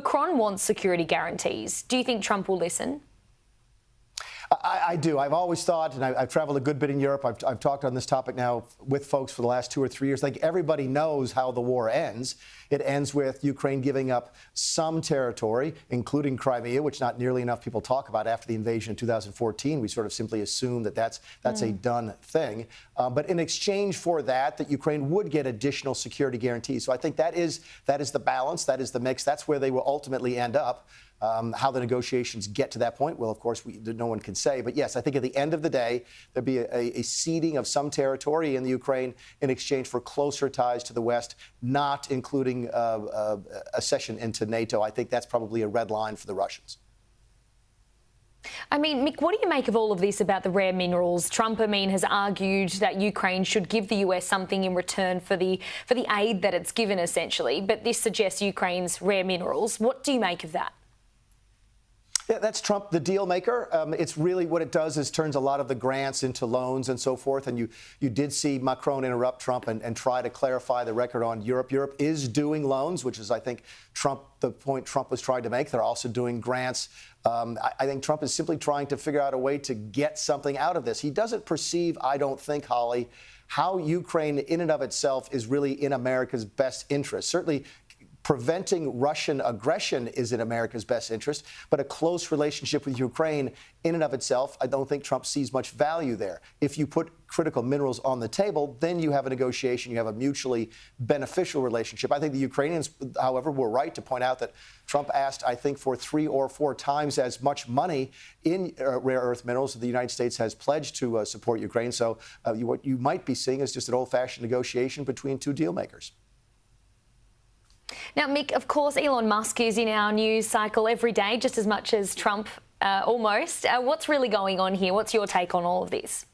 Macron wants security guarantees. Do you think Trump will listen? I do. I've always thought, and I've traveled a good bit in Europe. I've talked on this topic now with folks for the last 2 or 3 years. Like, everybody knows how the war ends. It ends with Ukraine giving up some territory, including Crimea, which not nearly enough people talk about after the invasion in 2014. We sort of simply assume that that's a done thing. But in exchange for that Ukraine would get additional security guarantees. So I think that is the balance. That is the mix. That's where they will ultimately end up. How the negotiations get to that point, well, of course, no one can say. But yes, I think at the end of the day, there'd be a ceding of some territory in the Ukraine in exchange for closer ties to the West, not including a cession into NATO. I think that's probably a red line for the Russians. I mean, Mick, what do you make of all of this about the rare minerals? Trump, has argued that Ukraine should give the US something in return for the aid that it's given, essentially. But this suggests Ukraine's rare minerals. What do you make of that? Yeah, that's Trump, the deal maker. It's really what it does is turns a lot of the grants into loans and so forth. And you did see Macron interrupt Trump and try to clarify the record on Europe. Europe is doing loans, which is, I think, the point Trump was trying to make. They're also doing grants. I think Trump is simply trying to figure out a way to get something out of this. He doesn't perceive, I don't think, Holly, how Ukraine in and of itself is really in America's best interest. Certainly, preventing Russian aggression is in America's best interest, but a close relationship with Ukraine in and of itself, I don't think Trump sees much value there. If you put critical minerals on the table, then you have a negotiation, you have a mutually beneficial relationship. I think the Ukrainians, however, were right to point out that Trump asked, I think, for 3 or 4 times as much money in rare earth minerals that the United States has pledged to support Ukraine. So what you might be seeing is just an old-fashioned negotiation between 2 deal makers. Now, Mick, of course, Elon Musk is in our news cycle every day, just as much as Trump, almost. What's really going on here? What's your take on all of this?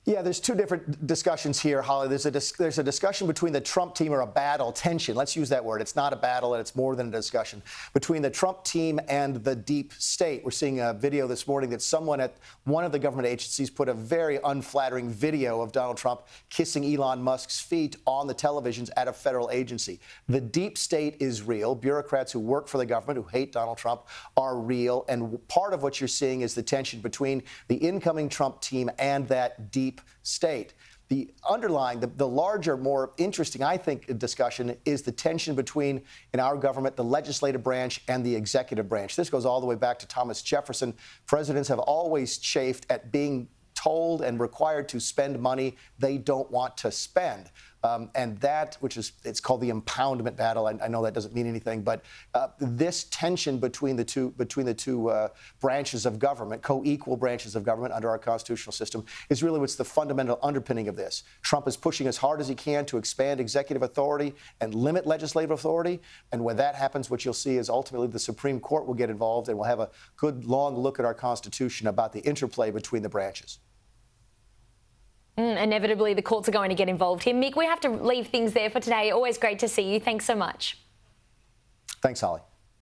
Yeah, there's 2 different discussions here, Holly. There's a discussion between the Trump team, or a battle, tension. Let's use that word. It's not a battle, and it's more than a discussion between the Trump team and the deep state. We're seeing a video this morning that someone at one of the government agencies put a very unflattering video of Donald Trump kissing Elon Musk's feet on the televisions at a federal agency. The deep state is real. Bureaucrats who work for the government, who hate Donald Trump, are real. And part of what you're seeing is the tension between the incoming Trump team and that deep state. The underlying, the larger, more interesting, I think, discussion is the tension between, in our government, the legislative branch and the executive branch. This goes all the way back to Thomas Jefferson. Presidents have always chafed at being told and required to spend money they don't want to spend. And that, it's called the impoundment battle. I know that doesn't mean anything, but this tension between the two branches of government, co-equal branches of government under our constitutional system, is really what's the fundamental underpinning of this. Trump is pushing as hard as he can to expand executive authority and limit legislative authority. And when that happens, what you'll see is ultimately the Supreme Court will get involved, and we'll have a good long look at our Constitution about the interplay between the branches. Inevitably, the courts are going to get involved here. Mick, we have to leave things there for today. Always great to see you. Thanks so much. Thanks, Holly.